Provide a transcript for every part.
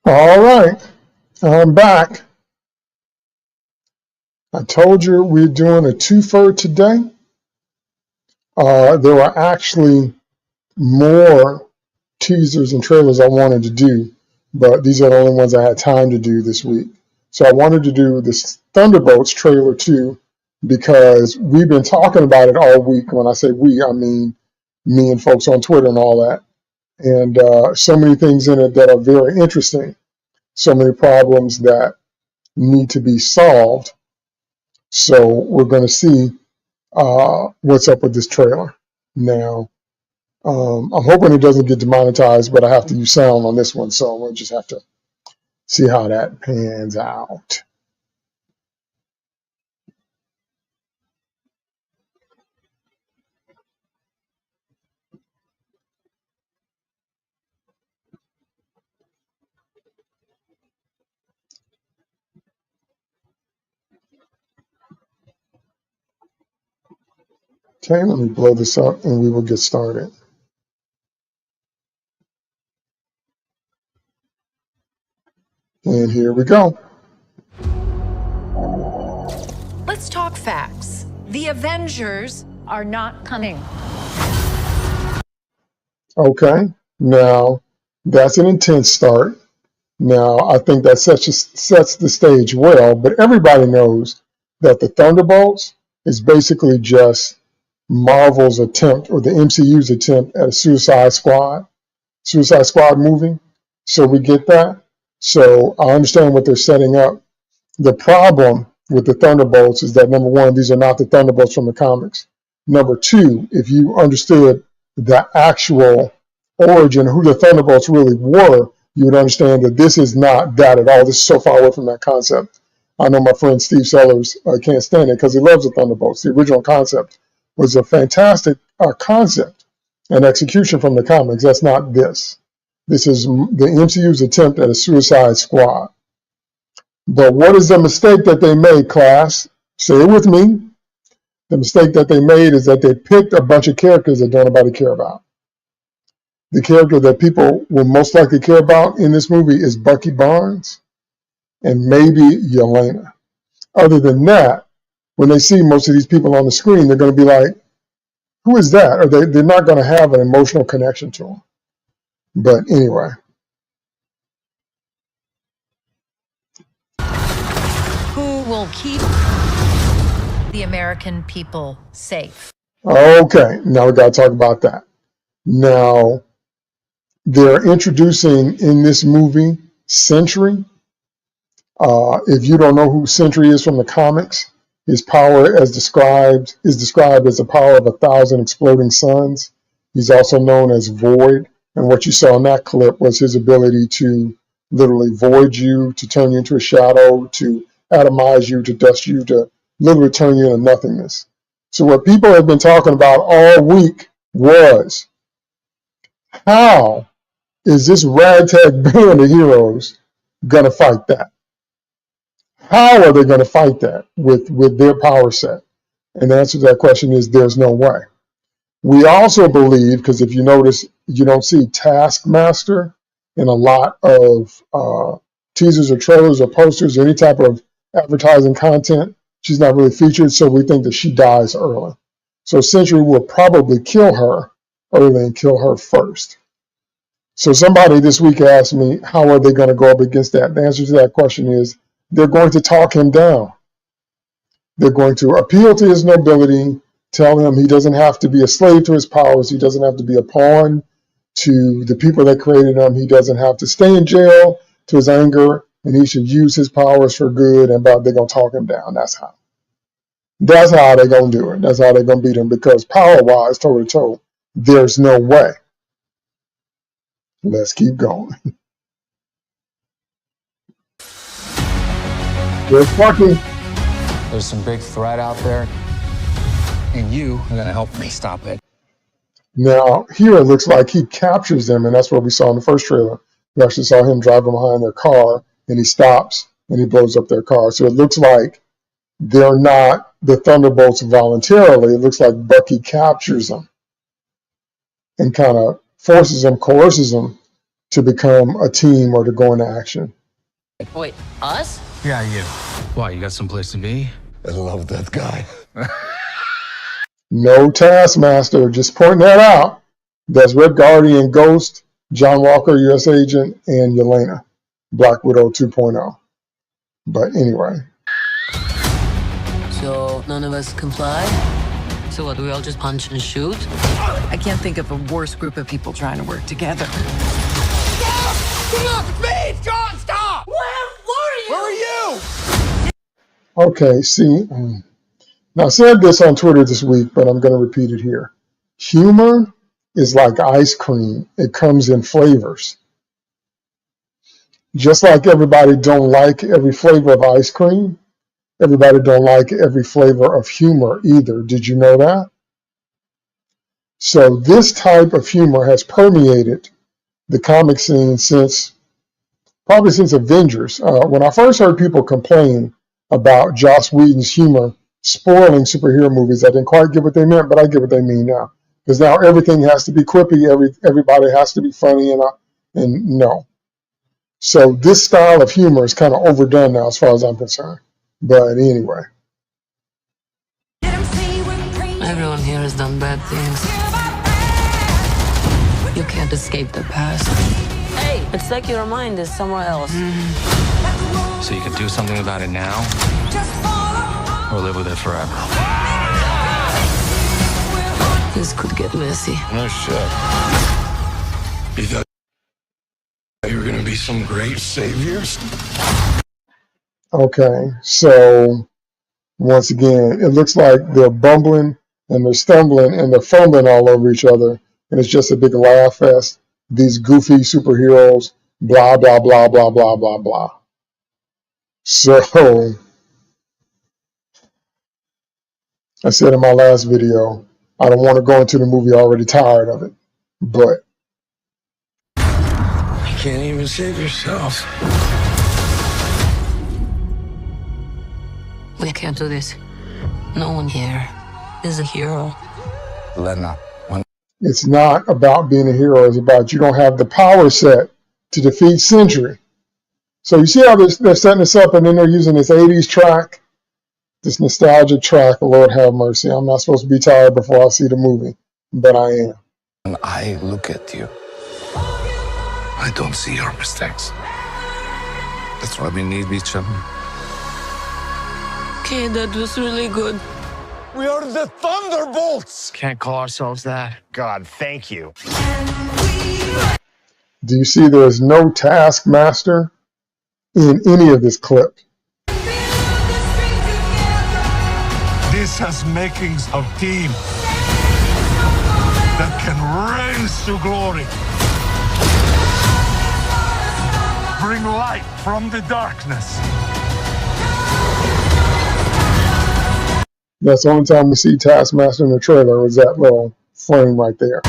All right, I'm back. I told you we're doing a twofer today. There were actually more teasers and trailers I wanted to do, but these are the only ones I had time to do this week. So I wanted to do this Thunderbolts trailer too, because we've been talking about it all week. When I say we, I mean me and folks on Twitter and all that. And so many things in it that are very interesting, so many problems that need to be solved. So we're going to see what's up with this trailer. Now, I'm hoping it doesn't get demonetized, but I have to use sound on this one, so we'll just have to see how that pans out. Okay, let me blow this up and we will get started. And here we go. Let's talk facts. The Avengers are not coming. Okay, now that's an intense start. Now, I think that sets the stage well, but everybody knows that the Thunderbolts is basically just Marvel's attempt or the MCU's attempt at a Suicide Squad movie. So we get that. So I understand what they're setting up. The problem with the Thunderbolts is that, number one, these are not the Thunderbolts from the comics. Number two, if you understood the actual origin, who the Thunderbolts really were, you would understand that this is not that at all. This is so far away from that concept. I know my friend Steve Sellers can't stand it because he loves the Thunderbolts. The original concept was a fantastic concept and execution from the comics. That's not this. This is the MCU's attempt at a Suicide Squad. But what is the mistake that they made, class? Say it with me. The mistake that they made is that they picked a bunch of characters that don't nobody care about. The character that people will most likely care about in this movie is Bucky Barnes and maybe Yelena. Other than that, when they see most of these people on the screen, they're going to be like, who is that? Or they're not going to have an emotional connection to them. But anyway. Who will keep the American people safe? Okay, now we got to talk about that. Now, they're introducing in this movie Sentry. If you don't know who Sentry is from the comics, his power is described as the power of 1,000 exploding suns. He's also known as Void. And what you saw in that clip was his ability to literally void you, to turn you into a shadow, to atomize you, to dust you, to literally turn you into nothingness. So what people have been talking about all week was, how is this ragtag band of heroes going to fight that? How are they going to fight that with their power set? And the answer to that question is there's no way. We also believe, because if you notice, you don't see Taskmaster in a lot of teasers or trailers or posters or any type of advertising content. She's not really featured, so we think that she dies early. So Sentry will probably kill her early and kill her first. So somebody this week asked me, how are they going to go up against that? The answer to that question is they're going to talk him down. They're going to appeal to his nobility, tell him he doesn't have to be a slave to his powers. He doesn't have to be a pawn to the people that created him. He doesn't have to stay in jail to his anger, and he should use his powers for good, and they're going to talk him down. That's how. That's how they're going to do it. That's how they're going to beat him, because power-wise, toe to toe, there's no way. Let's keep going. There's Sparky. There's some big threat out there, and you are going to help me stop it. Now, here it looks like he captures them, and that's what we saw in the first trailer. We actually saw him driving behind their car, and he stops, and he blows up their car. So it looks like they're not the Thunderbolts voluntarily. It looks like Bucky captures them and kind of forces them, coerces them to become a team or to go into action. Wait, us? Yeah, you. Why, you got someplace to be? I love that guy. No Taskmaster, just pointing that out. That's Red Guardian, Ghost, John Walker, U.S. Agent, and Yelena, Black Widow 2.0. But anyway. So none of us comply? So what, do we all just punch and shoot? I can't think of a worse group of people trying to work together. Stop! Where are you? Okay, see, now I said this on Twitter this week, but I'm going to repeat it here. Humor is like ice cream. It comes in flavors. Just like everybody don't like every flavor of ice cream, everybody don't like every flavor of humor either. Did you know that? So this type of humor has permeated the comic scene probably since Avengers. When I first heard people complain about Joss Whedon's humor spoiling superhero movies, I didn't quite get what they meant, but I get what they mean now. Because now everything has to be quippy, everybody has to be funny, and no. So this style of humor is kind of overdone now as far as I'm concerned. But anyway. Everyone here has done bad things. You can't escape the past. Hey, it's like your mind is somewhere else. So you can do something about it now, or live with it forever. This could get messy. No shit. You thought you were gonna be some great saviors? Okay, so once again, it looks like they're bumbling and they're stumbling and they're fumbling all over each other, and it's just a big laugh fest. These goofy superheroes, blah, blah, blah, blah, blah, blah, blah. So, I said in my last video, I don't want to go into the movie already tired of it, but You can't even save yourself. We can't do this. No one here is a hero. Lena, it's not about being a hero. It's about you don't have the power set to defeat Sentry. So you see how they're setting this up, and then they're using this 80s track, this nostalgic track. Lord have mercy. I'm not supposed to be tired before I see the movie, but I am. When I look at you, I don't see your mistakes. That's why we need each other. Okay, that was really good. We are the Thunderbolts! can't call ourselves that. God, thank you. Do you see there is no Taskmaster in any of this clip? This has makings of team that can rise to glory. Bring light from the darkness. That's the only time we see Taskmaster in the trailer was that little frame right there.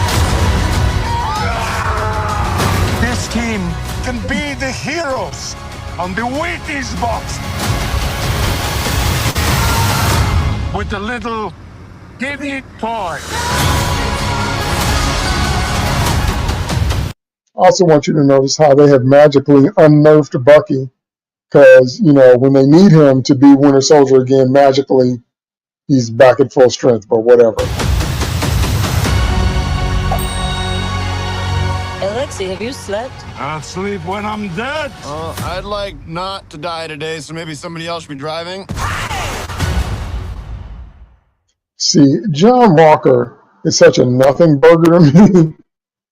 This team can be the heroes on the Wheaties box. With a little giddy toy. I also want you to notice how they have magically unnerved Bucky, because, you know, when they need him to be Winter Soldier again, magically he's back at full strength, but whatever. Alexei, have you slept? I'll sleep when I'm dead. I'd like not to die today, so maybe somebody else should be driving. See, John Walker is such a nothing burger to me.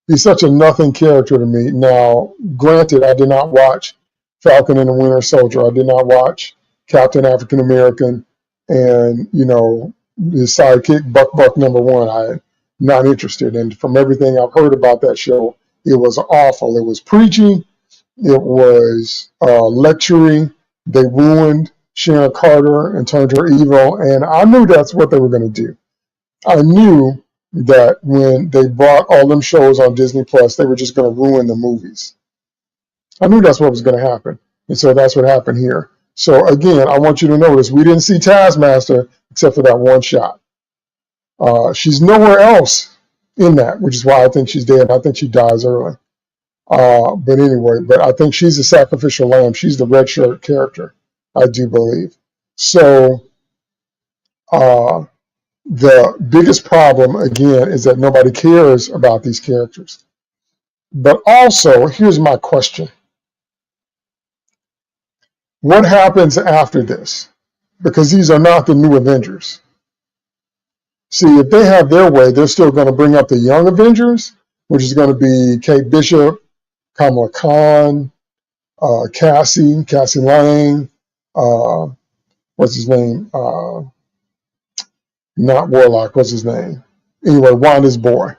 He's such a nothing character to me. Now, granted, I did not watch Falcon and the Winter Soldier. I did not watch Captain African American and, you know, his sidekick, Buck number one. I'm not interested. And from everything I've heard about that show, it was awful. It was preachy. It was lecturing. They ruined Sharon Carter and turned her evil. And I knew that's what they were going to do. I knew that when they brought all them shows on Disney Plus, they were just going to ruin the movies. I knew that's what was going to happen. And so that's what happened here. So again, I want you to notice we didn't see Taskmaster except for that one shot. She's nowhere else in that, which is why I think she's dead. I think she dies early. But anyway, but I think she's the sacrificial lamb. She's the red shirt character, I do believe. So the biggest problem, again, is that nobody cares about these characters. But also, here's my question. What happens after this? Because these are not the new Avengers. See, if they have their way, they're still going to bring up the young Avengers, which is going to be Kate Bishop, Kamala Khan, Cassie Lang, what's his name? Not Warlock, what's his name? Anyway, Wanda's boy,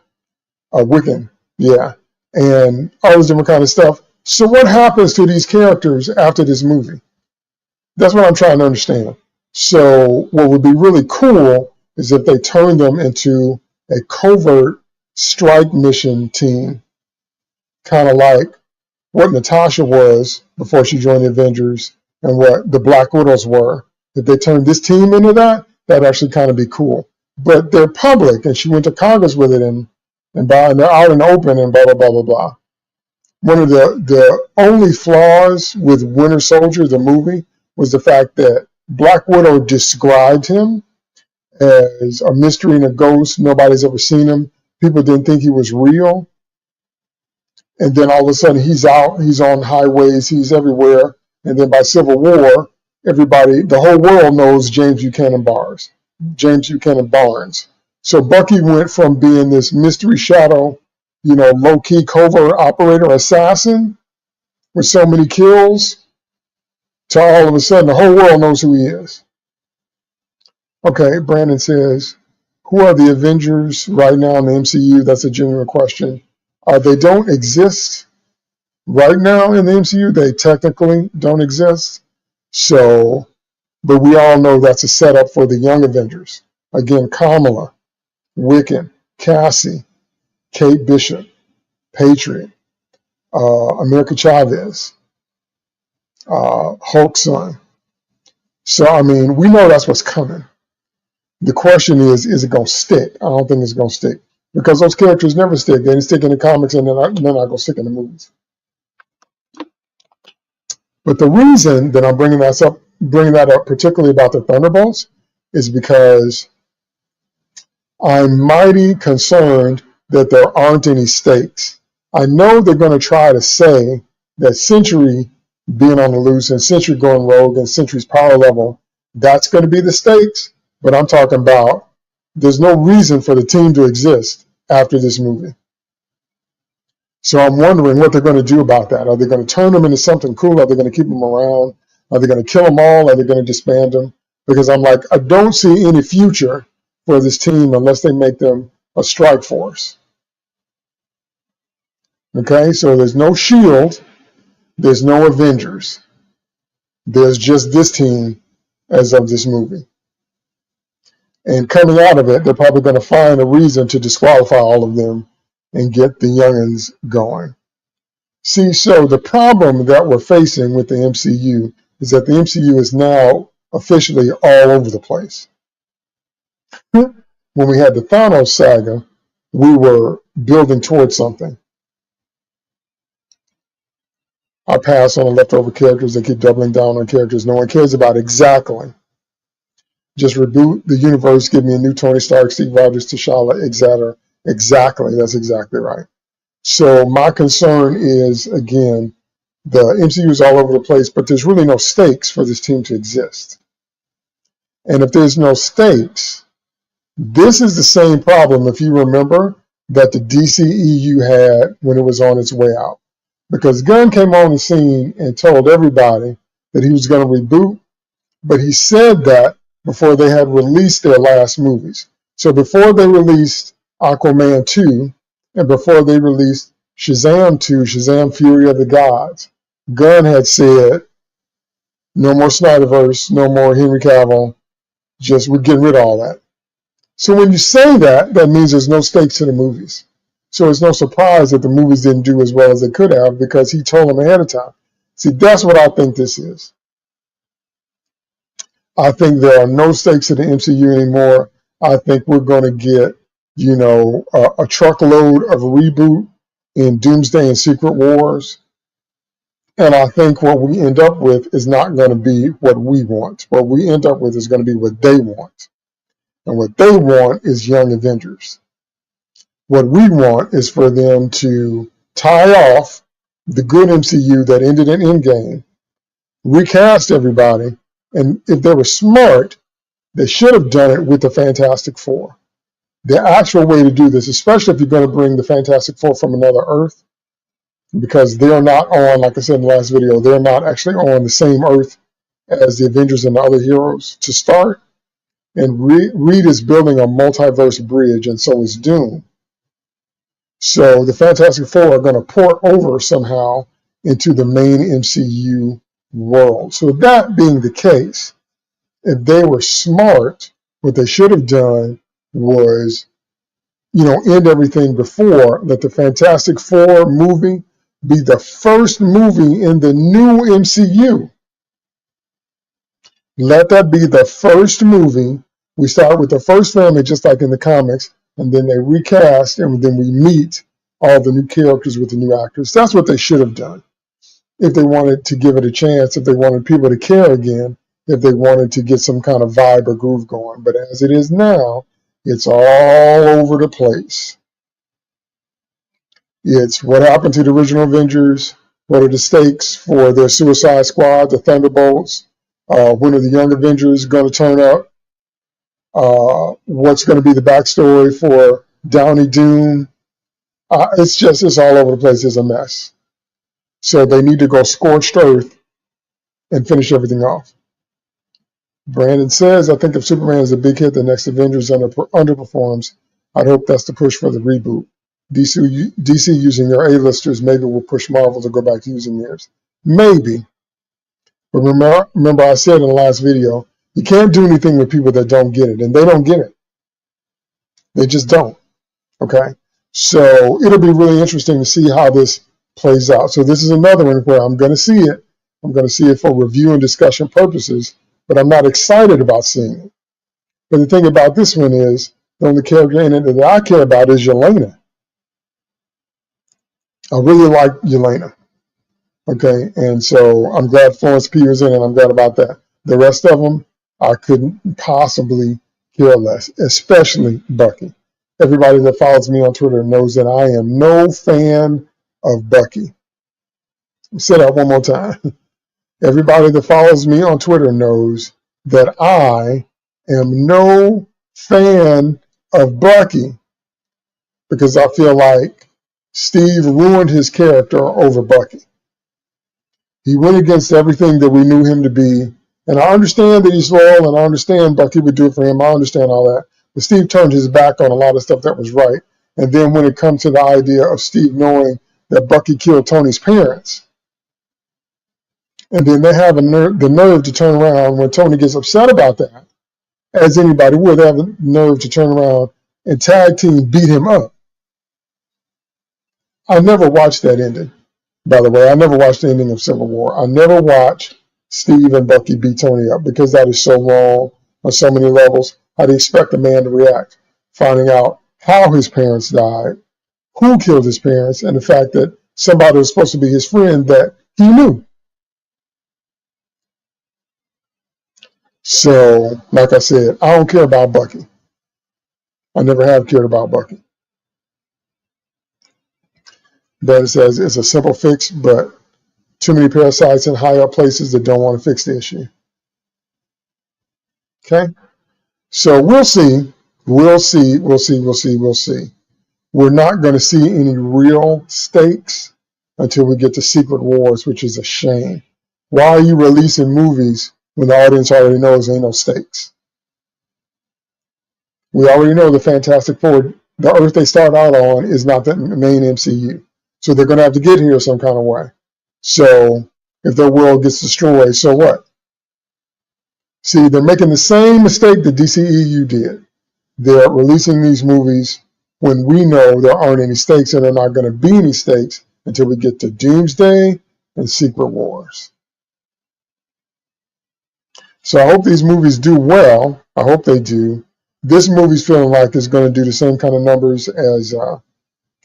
Wiccan, yeah, and all this different kind of stuff. So what happens to these characters after this movie? That's what I'm trying to understand. So what would be really cool is if they turn them into a covert strike mission team, kind of like what Natasha was before she joined the Avengers and what the Black Widows were. If they turned this team into that, that'd actually kind of be cool. But they're public, and she went to Congress with it, and they're out in the open, and blah, blah, blah, blah, blah. One of the only flaws with Winter Soldier, the movie, was the fact that Black Widow described him as a mystery and a ghost. Nobody's ever seen him. People didn't think he was real. And then all of a sudden he's out, he's on highways, he's everywhere. And then by Civil War, everybody, the whole world knows James Buchanan Barnes. So Bucky went from being this mystery shadow, low-key covert operator assassin with so many kills to all of a sudden the whole world knows who he is. Okay, Brandon says, who are the Avengers right now in the MCU? That's a genuine question. They don't exist right now in the MCU. They technically don't exist. So, but we all know that's a setup for the young Avengers. Again, Kamala, Wiccan, Cassie, Kate Bishop, Patriot, America Chavez, Hulk's son. So, I mean, we know that's what's coming. The question is it going to stick? I don't think it's going to stick. Because those characters never stick. They didn't stick in the comics, and they're not going to stick in the movies. But the reason that I'm bringing that up, particularly about the Thunderbolts, is because I'm mighty concerned that there aren't any stakes. I know they're going to try to say that Sentry being on the loose and Sentry going rogue and Sentry's power level, that's going to be the stakes. But I'm talking about there's no reason for the team to exist after this movie. So I'm wondering what they're going to do about that. Are they going to turn them into something cool? Are they going to keep them around? Are they going to kill them all? Are they going to disband them? Because I'm like, I don't see any future for this team unless they make them a strike force. Okay, so there's no SHIELD. There's no Avengers. There's just this team as of this movie. And coming out of it, they're probably going to find a reason to disqualify all of them and get the youngins going. See, so the problem that we're facing with the MCU is that the MCU is now officially all over the place. When we had the Thanos saga, we were building towards something. I pass on the leftover characters. They keep doubling down on characters no one cares about exactly. Just reboot the universe, give me a new Tony Stark, Steve Rogers, T'Challa, etc. Exactly, that's exactly right. So my concern is, again, the MCU is all over the place, but there's really no stakes for this team to exist. And if there's no stakes, this is the same problem, if you remember, that the DCEU had when it was on its way out. Because Gunn came on the scene and told everybody that he was going to reboot, but he said that before they had released their last movies. So before they released Aquaman 2, and before they released Shazam 2, Shazam Fury of the Gods, Gunn had said, no more Snyderverse, no more Henry Cavill, just we're getting rid of all that. So when you say that, that means there's no stakes to the movies. So it's no surprise that the movies didn't do as well as they could have because he told them ahead of time. See, that's what I think this is. I think there are no stakes to the MCU anymore. I think we're going to get, a truckload of reboot in Doomsday and Secret Wars. And I think what we end up with is not going to be what we want. What we end up with is going to be what they want. And what they want is Young Avengers. What we want is for them to tie off the good MCU that ended in Endgame, recast everybody, and if they were smart, they should have done it with the Fantastic Four. The actual way to do this, especially if you're going to bring the Fantastic Four from another Earth, because they're not on, like I said in the last video, they're not actually on the same Earth as the Avengers and the other heroes to start. And Reed is building a multiverse bridge, and so is Doom. So the Fantastic Four are going to port over somehow into the main MCU world. So that being the case, if they were smart, what they should have done was, end everything before, let the Fantastic Four movie be the first movie in the new MCU. Let that be the first movie. We start with the first family, just like in the comics, and then they recast, and then we meet all the new characters with the new actors. That's what they should have done if they wanted to give it a chance, if they wanted people to care again, if they wanted to get some kind of vibe or groove going. But as it is now, it's all over the place. It's what happened to the original Avengers, what are the stakes for their Suicide Squad, the Thunderbolts, when are the Young Avengers going to turn up, what's going to be the backstory for Downey Doom. It's all over the place. It's a mess. So they need to go scorched earth and finish everything off. Brandon says, I think if Superman is a big hit, the next Avengers underperforms. I'd hope that's the push for the reboot. DC using their A-listers maybe will push Marvel to go back to using theirs. Maybe. But remember I said in the last video, you can't do anything with people that don't get it, and they don't get it. They just don't. Okay? So it'll be really interesting to see how this plays out. So this is another one where I'm going to see it. I'm going to see it for review and discussion purposes, but I'm not excited about seeing it. But the thing about this one is, the only character in it that I care about is Yelena. I really like Yelena. Okay, and so I'm glad Florence Pugh is in it, and I'm glad about that. The rest of them, I couldn't possibly care less, especially Bucky. Everybody that follows me on Twitter knows that I am no fan of Bucky. I'll say that one more time. Everybody that follows me on Twitter knows that I am no fan of Bucky because I feel like Steve ruined his character over Bucky. He went against everything that we knew him to be. And I understand that he's loyal, and I understand Bucky would do it for him. I understand all that. But Steve turned his back on a lot of stuff that was right. And then when it comes to the idea of Steve knowing that Bucky killed Tony's parents, and then they have the nerve to turn around when Tony gets upset about that, as anybody would, they have the nerve to turn around and tag team beat him up. I never watched that ending. By the way, I never watched the ending of Civil War. I never watched Steve and Bucky beat Tony up because that is so wrong on so many levels. How do you expect a man to react? Finding out how his parents died, who killed his parents, and the fact that somebody was supposed to be his friend that he knew. So, like I said, I don't care about Bucky. I never have cared about Bucky. But it says it's a simple fix, but too many parasites in high up places that don't want to fix the issue. Okay? So we'll see. We'll see. We're not going to see any real stakes until we get to Secret Wars, which is a shame. Why are you releasing movies when the audience already knows there ain't no stakes? We already know the Fantastic Four, the Earth they start out on is not the main MCU. So they're going to have to get here some kind of way. So if their world gets destroyed, so what? See, they're making the same mistake that DCEU did. They're releasing these movies when we know there aren't any stakes, and there are not going to be any stakes until we get to Doomsday and Secret Wars. So I hope these movies do well. I hope they do. This movie's feeling like it's going to do the same kind of numbers as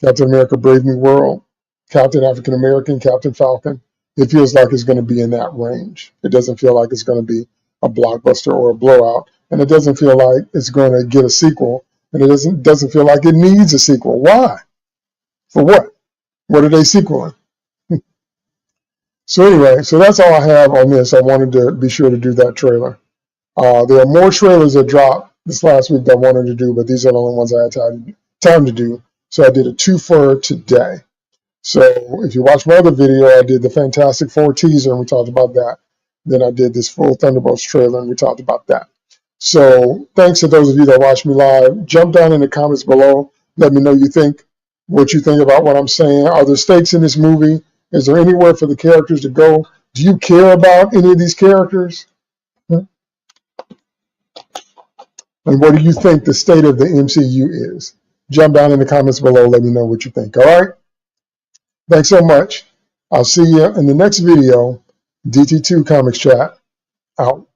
Captain America Brave New World, Captain African American, Captain Falcon. It feels like it's going to be in that range. It doesn't feel like it's going to be a blockbuster or a blowout. And it doesn't feel like it's going to get a sequel. And it doesn't feel like it needs a sequel. Why? For what? What are they sequeling? So anyway, so that's all I have on this. I wanted to be sure to do that trailer. There are more trailers that dropped this last week that I wanted to do, but these are the only ones I had time to do. So I did a two for today. So if you watch my other video, I did the Fantastic Four teaser and we talked about that. Then I did this full Thunderbolts trailer and we talked about that. So thanks to those of you that watched me live. Jump down in the comments below. Let me know what you think about what I'm saying. Are there stakes in this movie? Is there anywhere for the characters to go? Do you care about any of these characters? And what do you think the state of the MCU is? Jump down in the comments below. Let me know what you think. All right? Thanks so much. I'll see you in the next video. DT2 Comics Chat out.